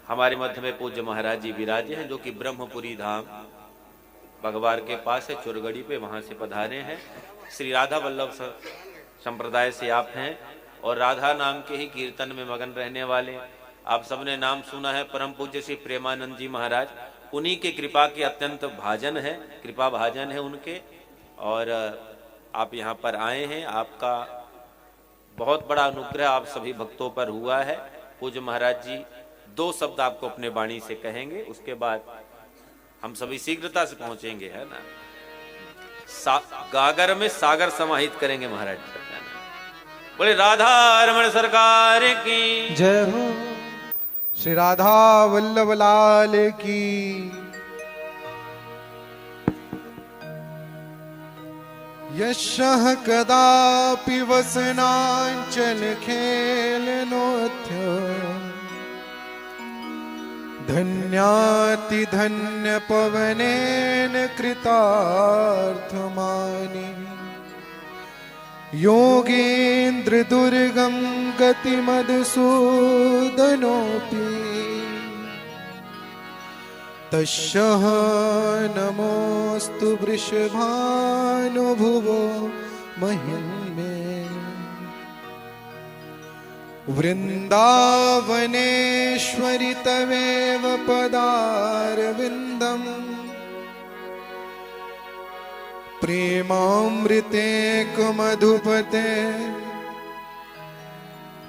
हमारे मध्य में पूज्य महाराज जी विराजे हैं, जो कि ब्रह्मपुरी धाम भगवान के पास है, चुरगड़ी पे, वहां से पधारे हैं। श्री राधा वल्लभ संप्रदाय से आप हैं और राधा नाम के ही कीर्तन में मगन रहने वाले। आप सबने नाम सुना है परम पूज्य श्री प्रेमानंद जी महाराज, उन्हीं के कृपा के अत्यंत भाजन है, कृपा भाजन है उनके। और आप यहाँ पर आए हैं, आपका बहुत बड़ा अनुग्रह आप सभी भक्तों पर हुआ है। पूज्य महाराज जी 2 शब्द आपको अपने वाणी से कहेंगे, उसके बाद हम सभी शीघ्रता से पहुंचेंगे, है ना। गागर में सागर समाहित करेंगे महाराज जी। बोले राधा रमण सरकार की जय हो। श्री राधा वल्लभ लाल की। यशः कदापि वसनांचल खेलनोऽथ्य धन्याति धन्य पवनेन कृतार्थमानि योगेन्द्र दुर्गम गतिमधुसूदनोऽपि तस्यः नमोऽस्तु वृषभानुभुवो महिम्ने। वृन्दावनेश्वरि तवेव पदारविन्दम् प्रेमामृतेकमधुपते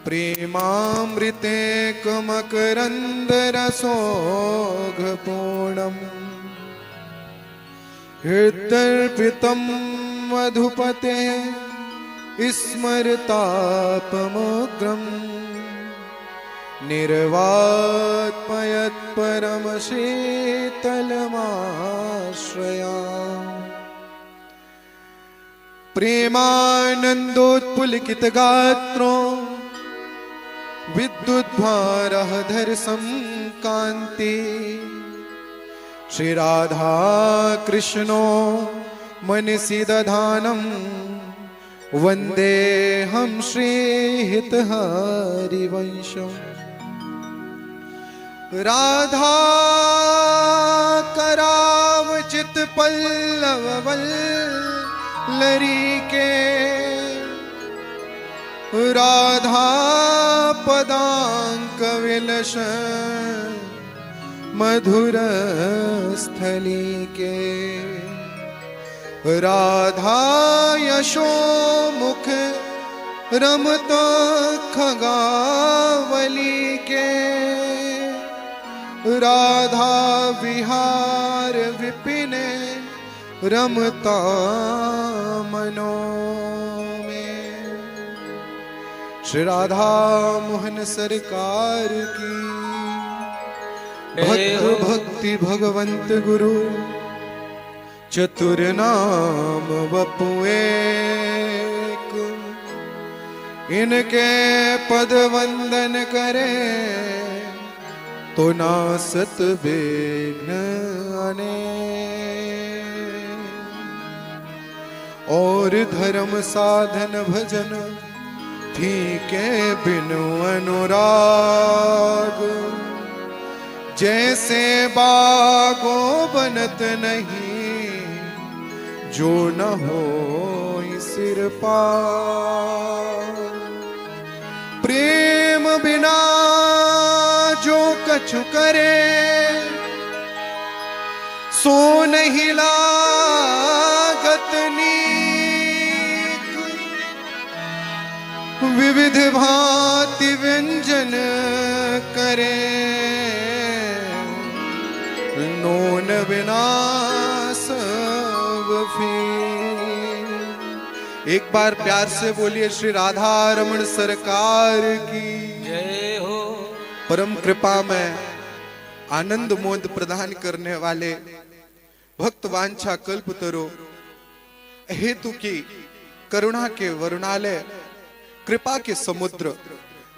प्रेमामृतेकमकरन्दरसोऽघपूर्णम् हृदर्पितं मधुपते स्मरतापमग्रम् निर्वात्मयत् परमशीतलमाश्रया। प्रेमानन्दोत्पुलकितगात्रो विद्युद्भारः धरसं कान्ति श्रीराधा कृष्णो मनसि दधानं वन्देऽहं श्रीहितहरिवंशम्। राधा करावचित पल्लववल्लरीके राधा पदाङ्कविलस मधुरस्थलीके राधा यशोमुख रमता खगावलीके राधा विहार विपिने रमता मनो में। श्री राधा मोहन सरकार की। भक्त भक्ति भगवंत गुरु चतुर नाम वपु एक, इनके पद वंदन करे तो नासत विघ्न अनेक। और धर्म साधन भजन ठीके बिनु अनुराग, जैसे बागो बनत नहीं जो न हो सिर पार। प्रेम बिना जो कछु करे सो नहीं लागत नीक। विविध भांति व्यंजन करे नून बिना सब फीक। एक बार प्यार से बोलिए श्री राधा रमण सरकार की जय हो। परम कृपा में आनंद मोद प्रदान करने वाले भक्त वांछा कल्पतरु हेतु की करुणा के वरुणालय कृपा के समुद्र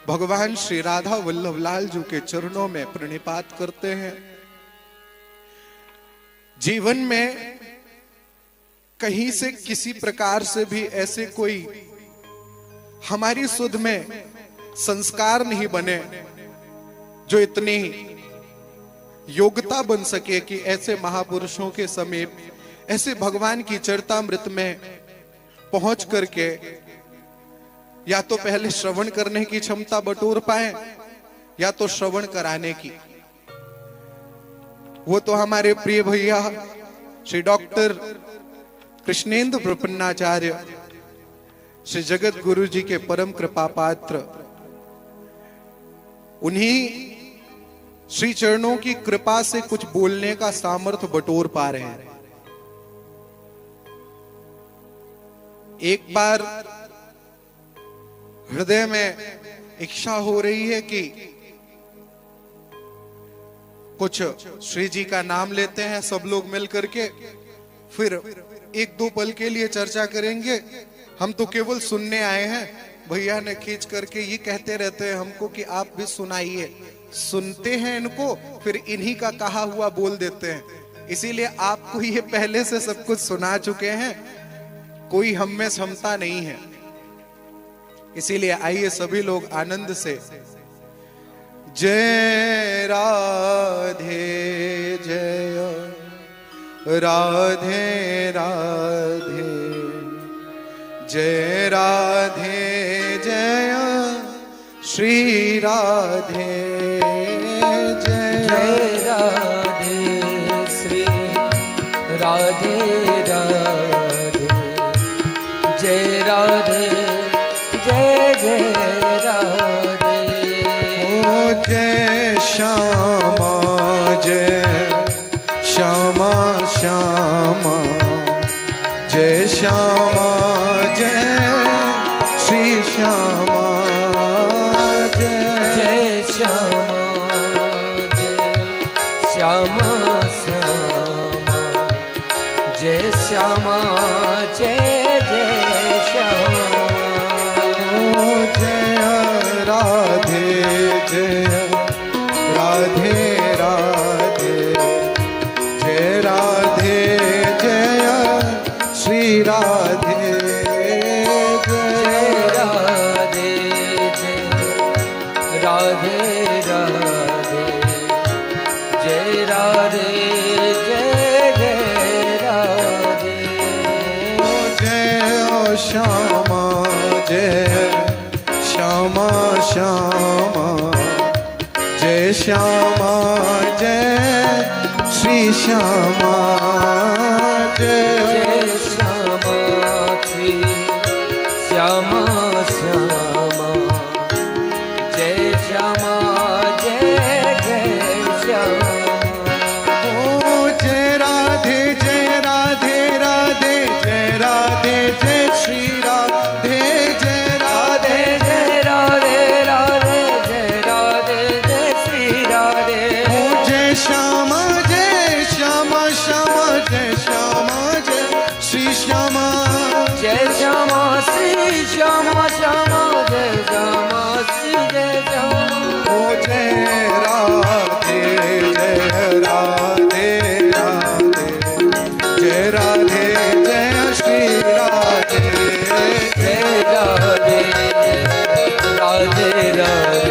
भगवान श्री राधा वल्लभ लाल जी के चरणों में प्रणिपात करते हैं। जीवन में कहीं से किसी प्रकार से भी ऐसे कोई हमारी सुध में संस्कार नहीं बने जो इतनी योग्यता बन सके कि ऐसे महापुरुषों के समीप, ऐसे भगवान की चरतामृत में पहुंच करके या तो पहले श्रवण करने की क्षमता बटोर पाए या तो श्रवण कराने की। वो तो हमारे प्रिय भैया श्री डॉक्टर कृष्णेंद्र प्रपन्नाचार्य श्री जगत गुरु जी के परम कृपा पात्र, उन्हीं श्री चरणों की कृपा से कुछ बोलने का सामर्थ्य बटोर पा रहे हैं। एक बार हृदय में इच्छा हो रही है कि कुछ श्री जी का नाम लेते हैं सब लोग मिल करके, फिर एक दो पल के लिए चर्चा करेंगे। हम तो केवल सुनने आए हैं, भैया ने खींच करके ये कहते रहते हैं हमको कि आप भी सुनाइए। सुनते हैं इनको, फिर इन्हीं का कहा हुआ बोल देते हैं। इसीलिए आपको ये पहले से सब कुछ सुना चुके हैं, कोई हम में क्षमता नहीं है। इसीलिए आइए सभी लोग आनंद से जय राधे जय राधे राधे, जय राधे जय श्री राधे, जय राधे श्री राधे राधे, जय राधे जय जय राधे। ओ जय श्यामा जय श्यामा श्यामा, जय श्यामा जय श्री श्यामा, जय श्यामा जय श्यामा श्यामा, जय श्यामा जय जय श्यामा। ओ जय राधे जय राधे राधे, जय राधे जय श्री राधे, जय राधे जय राधे राधे, जय राधे जय जय राधे। जय श्यामा जय श्यामा श्यामा, जय श्यामा जय श्री श्यामा, जय श्यामा श्री श्यामा श्यामा, जय श्यामा जय जय श्यामा। ओ जय राधे राधे, जय राधे जय श्री राधे, जय राधे जय राधे राधे, जय राधे जय श्री राधे। ओ जय श्यामा श्यामा, जय श्यामा जय श्री श्यामा, जय श्यामा श्री श्यामा श्यामा, जय श्यामा श्री जय श्यामा। ओ जय राधे राधे राधे, जय राधे जय श्री राधे, जय राधे राधे राधे,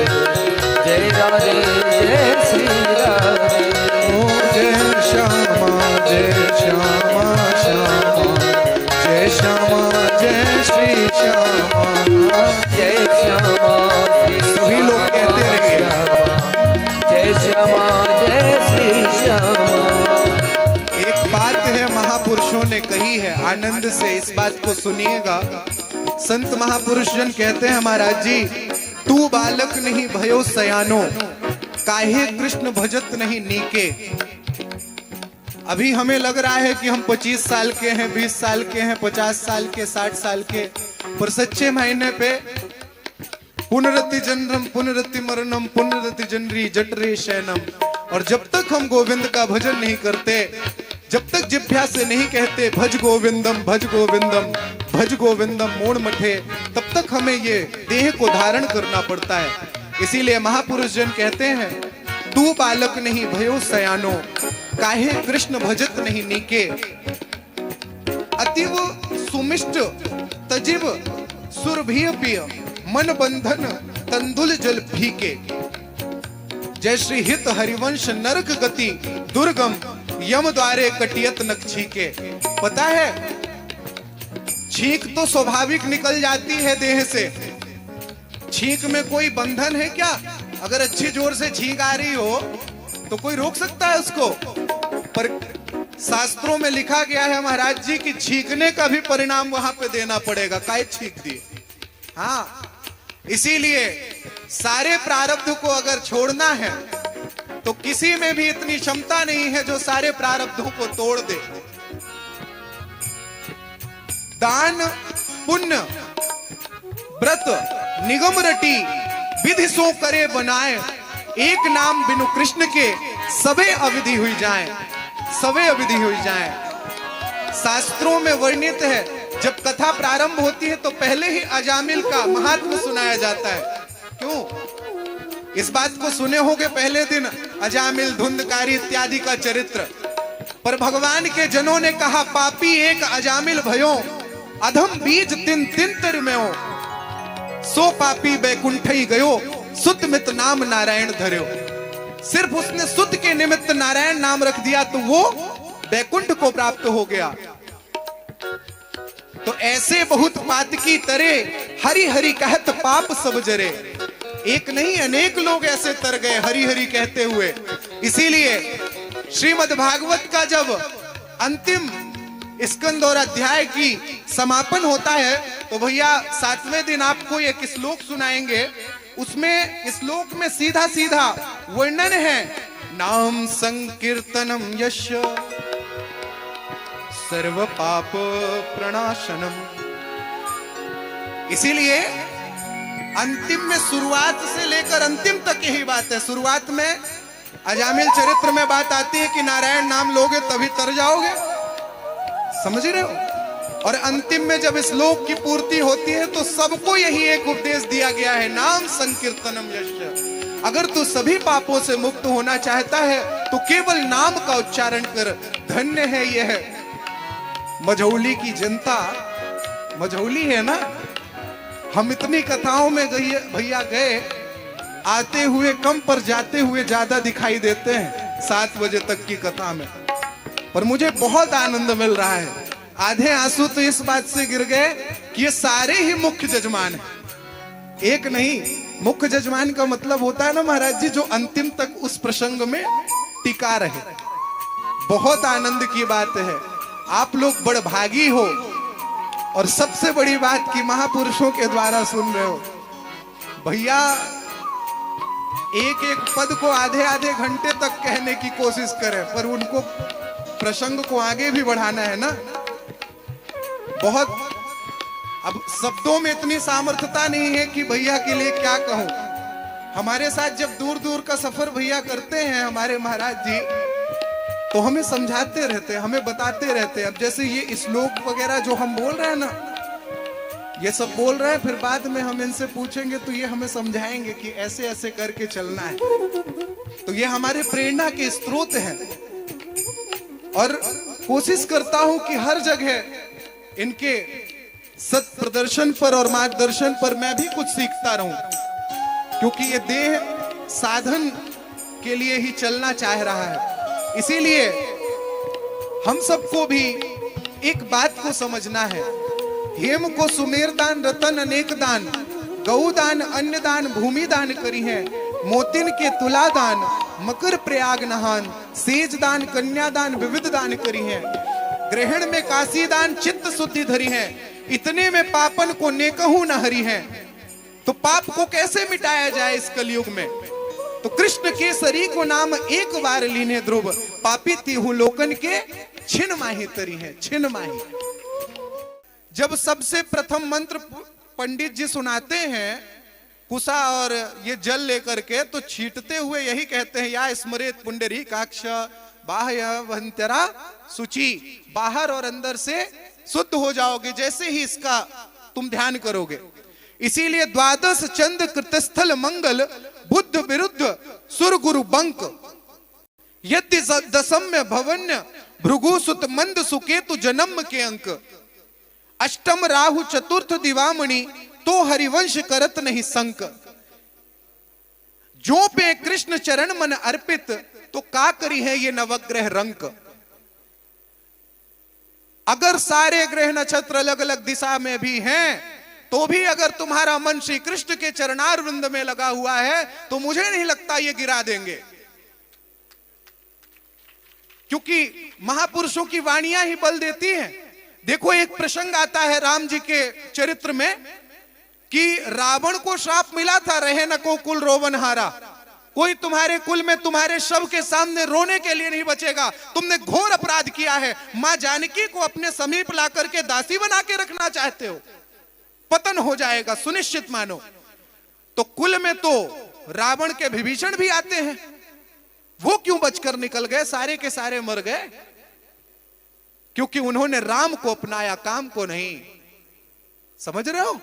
जय राधे जय श्री राधे। ओ जय श्यामा श्यामा, जय श्यामा जय श्री श्यामा, जय श्यामा सभी लोग कहते रहिए। जय श्यामा जय श्री श्यामा। एक बात है महापुरुषों ने कही है, आनंद से इस बात को सुनिएगा। संत महापुरुष जन कहते हैं महाराज जी, तू बालक नहीं भयो सयानो, काहे कृष्ण भजत नहीं नीके। अभी हमें लग रहा है कि हम 25 साल के हैं, 20 साल के हैं, 50 साल के, 60 साल के, पर सच्चे मायने पे पुनरति जन्म पुनरति मरणम पुनरति जनरी जठरे शयनम। और जब तक हम गोविंद का भजन नहीं करते, जब तक जिभ्या से नहीं कहते भज गोविंदम भज गोविंदम भज गोविंदम मोड़ मठे, तब तक हमें ये देह को धारण करना पड़ता है। इसीलिए महापुरुष जन कहते हैं, तू बालक नहीं भयो सयानो, काहे कृष्ण भजत नहीं नीके। अतिव सुमिष्ट तजिब सुरभीय पिय, मन बंधन तंदुल जल भीके। जय श्री हित हरिवंश नरक गति दुर्गम यम द्वारे कटियत नख छीके। पता है, छींक तो स्वाभाविक निकल जाती है देह से, छींक में कोई बंधन है क्या? अगर अच्छी जोर से छींक आ रही हो तो कोई रोक सकता है उसको? पर शास्त्रों में लिखा गया है महाराज जी की छींकने का भी परिणाम वहां पे देना पड़ेगा। काय छींक दिए? हाँ, इसीलिए सारे प्रारब्ध को अगर छोड़ना है तो किसी में भी इतनी क्षमता नहीं है जो सारे प्रारब्धों को तोड़ दे। दान पुण्य व्रत निगम रटी विधि सो करे बनाए, एक नाम बिनु कृष्ण के सबे अविधि हुई जाए, सबे अविधि हुई जाए। शास्त्रों में वर्णित है, जब कथा प्रारंभ होती है तो पहले ही अजामिल का महात्म्य सुनाया जाता है। क्यों? इस बात को सुने होंगे पहले दिन अजामिल धुंधकारी इत्यादि का चरित्र। पर भगवान के जनों ने कहा, पापी एक अजामिल भयो अधम बीज तिन तिन तर में हो, सो पापी बैकुंठई गयो सुत मित नाम नारायण धर्यो। सिर्फ उसने सुत के निमित्त नारायण नाम रख दिया तो वो बैकुंठ को प्राप्त हो गया। तो ऐसे बहुत पातकी तरे हरि हरि कहत पाप सब जरे। एक नहीं अनेक लोग ऐसे तर गए हरि हरि कहते हुए। इसीलिए श्रीमद् भागवत का जब अंतिम स्कंद और अध्याय की समापन होता है तो भैया 7वें दिन आपको एक श्लोक सुनाएंगे। उसमें श्लोक में सीधा सीधा वर्णन है, नाम संकीर्तनम यस्य सर्व पाप प्रणाशनम। इसीलिए अंतिम में शुरुआत से लेकर अंतिम तक यही बात है। शुरुआत में अजामिल चरित्र में बात आती है कि नारायण नाम लोगे तभी तर जाओगे, समझ रहे हो? और अंतिम में जब श्लोक की पूर्ति होती है तो सबको यही एक उपदेश दिया गया है, नाम संकीर्तनम यस्य। अगर तू सभी पापों से मुक्त होना चाहता है तो केवल नाम का उच्चारण कर। धन्य है यह मझौली की जनता। मझौली है ना, हम इतनी कथाओं में भैया गए, आते हुए कम पर जाते हुए ज्यादा दिखाई देते हैं 7 बजे तक की कथा में। पर मुझे बहुत आनंद मिल रहा है। आधे आंसू तो इस बात से गिर गए कि ये सारे ही मुख्य जजमान हैं, एक नहीं। मुख्य जजमान का मतलब होता है ना महाराज जी, जो अंतिम तक उस प्रसंग में टिका रहे। बहुत आनंद की बात है, आप लोग बड़भागी हो। और सबसे बड़ी बात कि महापुरुषों के द्वारा सुन रहे हो। भैया एक एक पद को आधे आधे घंटे तक कहने की कोशिश करें, पर उनको प्रसंग को आगे भी बढ़ाना है ना। बहुत अब शब्दों में इतनी सामर्थ्यता नहीं है कि भैया के लिए क्या कहूं। हमारे साथ जब दूर दूर का सफर भैया करते हैं हमारे महाराज जी, तो हमें समझाते रहते हैं, हमें बताते रहते हैं। अब जैसे ये श्लोक वगैरह जो हम बोल रहे हैं ना, ये सब बोल रहे हैं, फिर बाद में हम इनसे पूछेंगे तो ये हमें समझाएंगे कि ऐसे ऐसे करके चलना है। तो ये हमारे प्रेरणा के स्रोत हैं। और कोशिश करता हूं कि हर जगह इनके सत प्रदर्शन पर और मार्गदर्शन पर मैं भी कुछ सीखता रहूं, क्योंकि ये देह साधन के लिए ही चलना चाह रहा है। इसीलिए हम सबको भी एक बात को समझना है। हेम को सुमेर दान रतन अनेक दान, गौ दान अन्न दान भूमि दान करी है, मोतिन के तुला दान मकर प्रयाग नहान, सेज दान कन्या दान विविध दान करी है, ग्रहण में काशी दान चित्त शुद्धि धरी है, इतने में पापन को नेकहू न हरी है। तो पाप को कैसे मिटाया जाए इस कलयुग में? तो कृष्ण के शरी को नाम एक बार लीने ध्रुव, पापी तिहु लोकन के छिन माही तरी है, छिन माही। जब सबसे प्रथम मंत्र पंडित जी सुनाते हैं कुशा और ये जल लेकर के, तो छींटते हुए यही कहते हैं, या स्मरेत पुंडरी काक्ष बाह्य वंतरा सुचि, बाहर और अंदर से शुद्ध हो जाओगे जैसे ही इसका तुम ध्यान करोगे। इसीलिए द्वादश चंद कृतस्थल मंगल बुद्ध विरुद्ध सुर गुरु बंक, यदि दशम्य भवन्य भृगु सुत मंद सुकेतु जन्म के अंक, अष्टम राहु चतुर्थ दिवामणि तो हरिवंश करत नहीं संक। जो पे कृष्ण चरण मन अर्पित, तो का करी है ये नवग्रह रंक। अगर सारे ग्रह नक्षत्र अलग अलग दिशा में भी हैं, तो भी अगर तुम्हारा मन श्री कृष्ण के चरणार वृंद में लगा हुआ है, तो मुझे नहीं लगता ये गिरा देंगे। क्योंकि महापुरुषों की वाणियां ही बल देती हैं। देखो, एक प्रसंग आता है राम जी के चरित्र में कि रावण को श्राप मिला था, रहे न को कुल रोवन हारा। कोई तुम्हारे कुल में तुम्हारे शव के सामने रोने के लिए नहीं बचेगा। तुमने घोर अपराध किया है। मां जानकी को अपने समीप ला करके दासी बना के रखना चाहते हो, पतन हो जाएगा सुनिश्चित मानो। तो कुल में तो रावण के विभीषण भी आते हैं, वो क्यों बचकर निकल गए? सारे के सारे मर गए, क्योंकि उन्होंने राम को अपनाया, काम को नहीं। समझ रहे हो?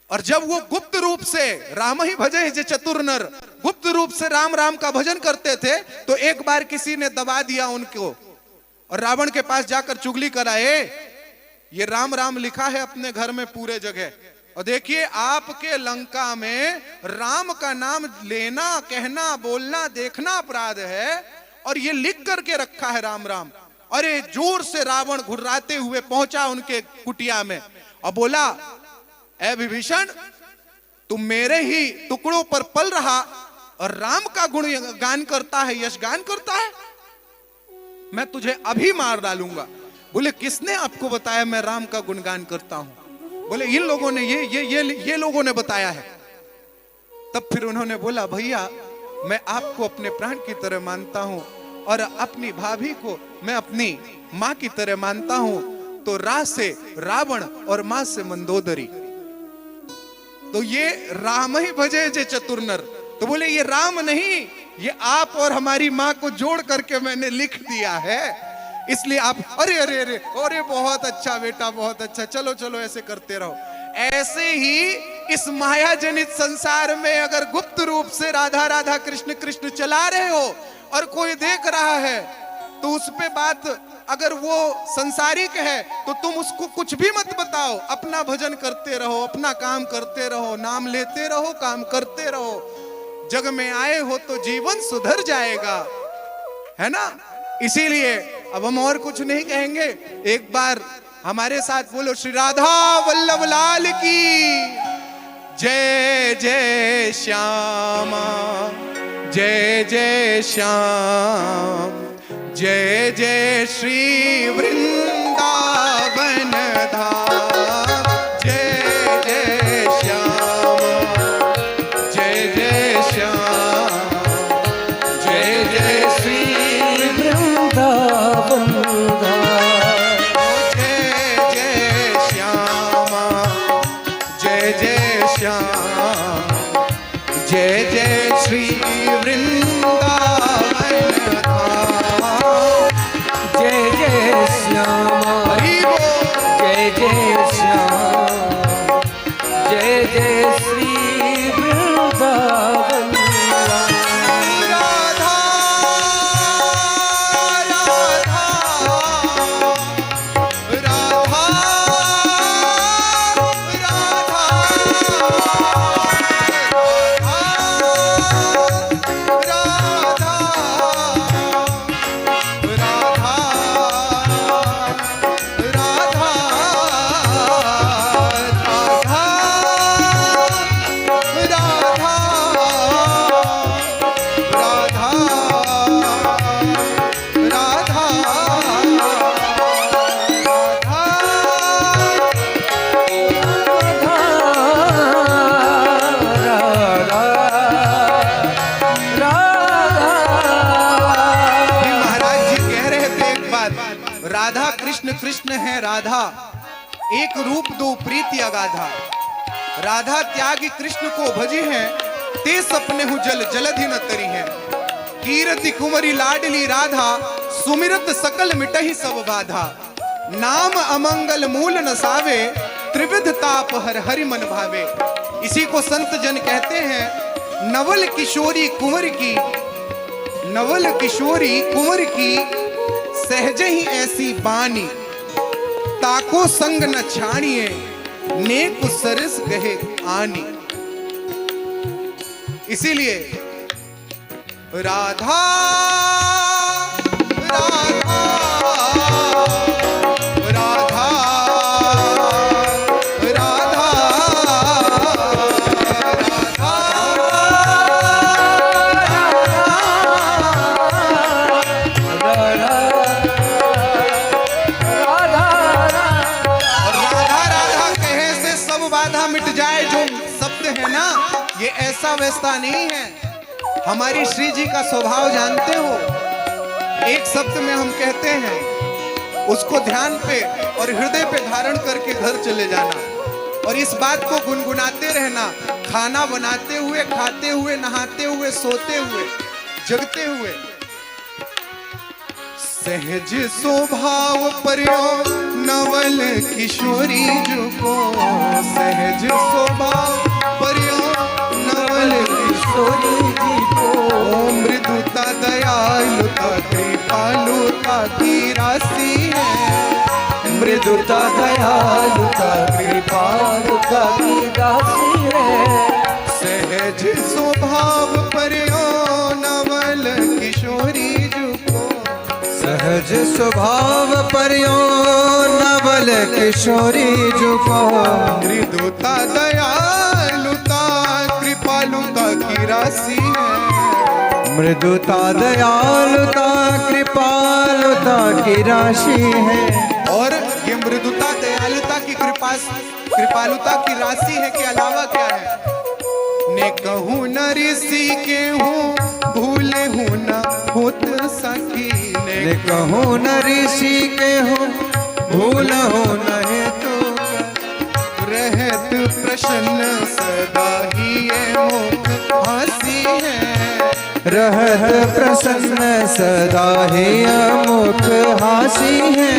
और जब वो गुप्त रूप से राम ही भजे जे चतुर नर, गुप्त रूप से राम राम का भजन करते थे, तो एक बार किसी ने दबा दिया उनको और रावण के पास जाकर चुगली कराए, ये राम राम लिखा है अपने घर में पूरे जगह, और देखिए आपके लंका में राम का नाम लेना, कहना, बोलना, देखना अपराध है, और ये लिख करके रखा है राम राम। अरे जोर से रावण घुर्राते हुए पहुंचा उनके कुटिया में और बोला, ऐ विभीषण, तुम मेरे ही टुकड़ों पर पल रहा और राम का गुण गान करता है, यश गान करता है, मैं तुझे अभी मार डालूंगा। बोले, किसने आपको बताया मैं राम का गुणगान करता हूं? बोले, इन लोगों ने, ये लोगों ने बताया है। तब फिर उन्होंने बोला, भैया मैं आपको अपने प्राण की तरह मानता हूं और अपनी भाभी को मैं अपनी मां की तरह मानता हूं। तो रा से रावण और मां से मंदोदरी, तो ये राम ही भजे जे चतुर नर। तो बोले, ये राम नहीं, ये आप और हमारी मां को जोड़ करके मैंने लिख दिया है, इसलिए आप। अरे अरे अरे अरे, बहुत अच्छा बेटा, बहुत अच्छा, चलो चलो ऐसे करते रहो। ऐसे ही इस माया जनित संसार में अगर गुप्त रूप से राधा राधा कृष्ण कृष्ण चला रहे हो और कोई देख रहा है, तो उस पे बात अगर वो संसारिक है तो तुम उसको कुछ भी मत बताओ, अपना भजन करते रहो, अपना काम करते रहो, नाम लेते रहो, काम करते रहो। जग में आए हो तो जीवन सुधर जाएगा, है ना? इसीलिए अब हम और कुछ नहीं कहेंगे, एक बार हमारे साथ बोलो, श्री राधा वल्लभ लाल की जय जय श्यामा, जय जय श्याम, जय जय श्री वृंदावन धाम, जय जय श्यामा, जय जय श्याम, जय जय श्री वृंदावन धाम, जय जय श्यामा, जय जय श्याम, जय जय श्री वृंदावन धाम, जय जय श्यामा, हरि बोल, जय जय श्याम, जय जय श्री वृंदावन धाम। राधा राधा राधा राधा कृष्ण, कृष्ण है राधा, एक रूप दो प्रीति अगाधा। राधा त्यागी कृष्ण को भजी है, ते सपने हु जल जलधि न तरी है। कीरति कुंवरी लाडली राधा, सुमिरत सकल मिटहि सब बाधा। नाम अमंगल मूल न सावे, त्रिविध ताप हर हरि मन भावे। इसी को संत जन कहते हैं, नवल किशोरी कुंवर की, नवल किशोरी कुंवर की सहज ही ऐसी बानी। ताको संग न छाणिए, नेक सरस गहे आनी। इसीलिए राधा राधा राधा राधा बाधा मिट जाए जो शब्द है ना, ये ऐसा वैसा नहीं है। हमारी श्री जी का स्वभाव जानते हो, एक शब्द में हम कहते हैं उसको ध्यान पे और हृदय पे धारण करके घर चले जाना, और इस बात को गुनगुनाते रहना, खाना बनाते हुए, खाते हुए, नहाते हुए, सोते हुए, जगते हुए। सहज स्वभाव पर्यो नवल किशोरी जुको, सहज स्वभाव पर्यो नवल किशोरी जी को, मृदुता दयालुता कृपालुता की राशि है, मृदुता दयालुता कृपालुता की राशि है। सहज स्वभाव पर्यो नवल किशोरी जुको, सहज स्वभाव पर्यो नवल किशोरी जुको, मृदुता दयालुता कृपालुता की राशि है, मृदुता दयालुता कृपालुता की राशि है। और ये मृदुता दयालुता की कृपालुता की राशि है के अलावा क्या है? ने कहूँ न ऋषि के हूँ भूले हूँ न होत सखी, ने कहूँ न ऋषि के हूँ भूल हो नहीं तो, रहत प्रसन्न सदा ही ये मुख हासी है, रहत प्रसन्न सदा ही मुख हासी है।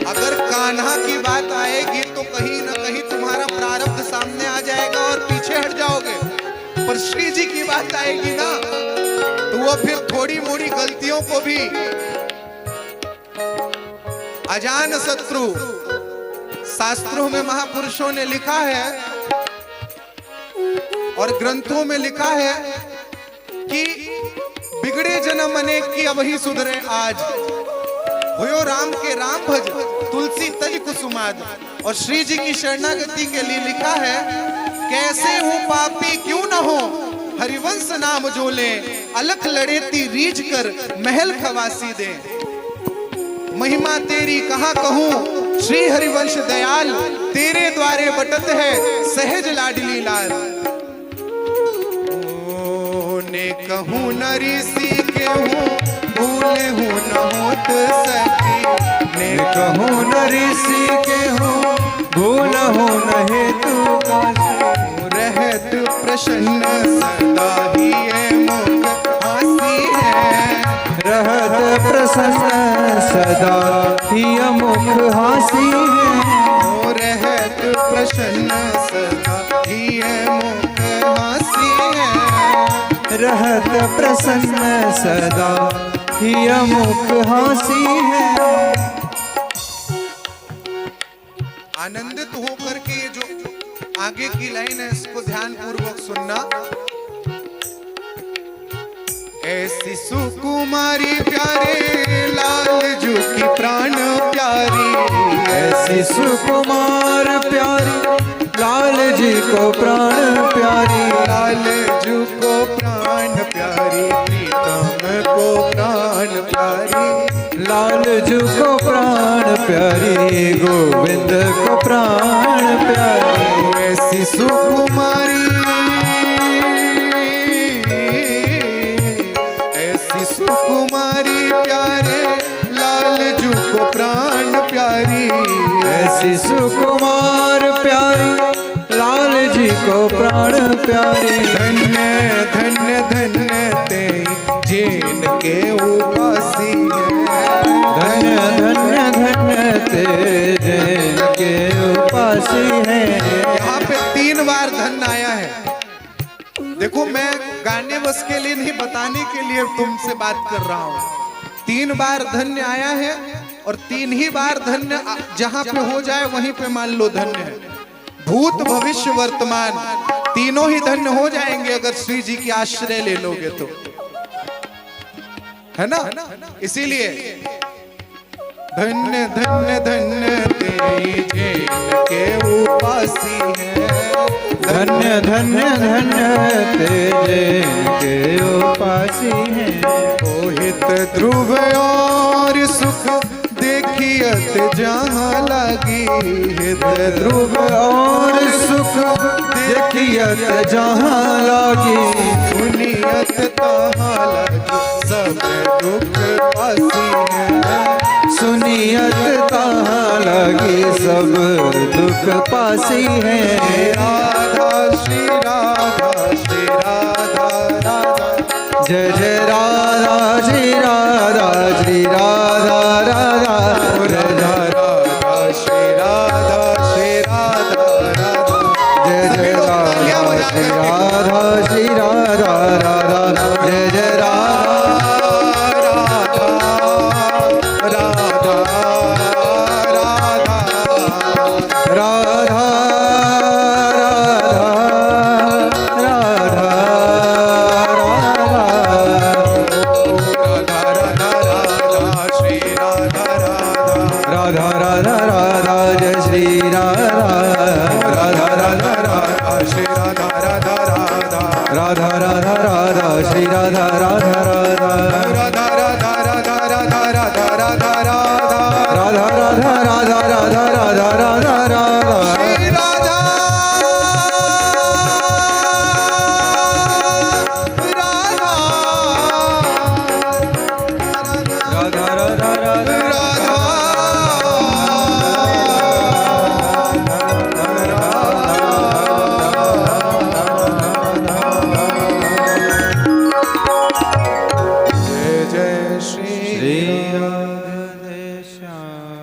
अगर कान्हा की बात आएगी तो कहीं न कहीं तुम्हारा प्रारब्ध सामने आ जाएगा और पीछे हट जाओगे, पर श्री जी की बात आएगी ना तो वो फिर थोड़ी मोड़ी गलतियों को भी अजान शत्रु। शास्त्रों में महापुरुषों ने लिखा है और ग्रंथों में लिखा है कि बिगड़े जन्म अनेक की अब ही सुधरे आज, हुयो राम के राम भज तुलसी तज कुसुमाद। और श्री जी की शरणागति के लिए लिखा है, कैसे हूँ पापी क्यों न हो हरिवंश नाम जोले, अलख लड़ेती रीझ कर महल खवासी दे, महिमा तेरी कहाँ कहूँ श्री हरिवंश दयाल, तेरे द्वारे बटत है सहज लाडली लाल। ने कहूँ न ऋषि के हूँ भूले हूँ न होत सखी, ने कहूँ न ऋषि के हूँ भूल हो नहीं तू काशी, रहत प्रसन्न सदा ही ये मुख हासी है, रहत प्रसन्न सदा ही मुख हासी है, रहत प्रसन्न सदा ही ये मुख हासी है, रहत प्रसन्न सदा ही मुख हासी है। आनंदित होकर के ये जो आगे की लाइन है इसको ध्यान पूर्वक सुनना। ऐसी सुकुमारी प्यारे लाल जू की प्राण प्यारी, ऐसी सुकुमार प्यारी लाल जी को प्राण प्यारी, लाल जू को प्राण प्यारी, प्रीतम को प्राण प्यारी, लाल जू को प्राण प्यारी, गोविंद को प्राण प्यारी। ऐसी सुकुमारी, ऐसी सुकुमारी प्यारे लाल जू को प्राण प्यारी, ऐसी सुकुमार प्यारी लाल जी को प्राण प्यारी। धन्य धन्य धन्य ते जैन के उपासी है, धन्य धन्य धन्य ते जैन के उपासी है। यहाँ पे 3 बार धन्य आया है। देखो मैं गाने बस के लिए नहीं, बताने के लिए तुमसे बात कर रहा हूँ। 3 बार धन्य आया है और 3 ही बार धन्य जहाँ पे हो जाए वहीं पे मान लो धन्य है। भूत भविष्य वर्तमान तीनों ही धन्य हो जाएंगे अगर श्री जी की आश्रय ले लोगे तो, है ना। इसीलिए धन्य धन्य धन्य तेरी जिनके उपासी है, धन्य धन्य धन्य तेरे के उपासी हैं। मोहित ध्रुव और सुख देखियत जहाँ लगी, हित ध्रुव और सुख देखियत जहाँ लागी, सुनियत तहाँ लगी सब दुख पासी है, सुनियत तहाँ लगी सब दुख पासी है। राधा श्री राधा श्री राधा राधा, जय जय राधा श्री राधा श्री राधा राधा, राधा राधा श्री राधा श्री राधा राधा, जय जय राधा श्री राधा श्री राधा राधा, जय जय राधा राधा राधा राधा राधा राधा राधा राधा जय श्री राधा राधा राधा राधा श्री राधा राधा राधा राधा राधा राधा श्री राधा राधा राधा राधा राधा राधा राधा राधा राधा राधा राधा राधा राधा राधा राधा राधा राधा श्री राधा राधा राधा राधा जय जय श्री श्री राधे श्याम।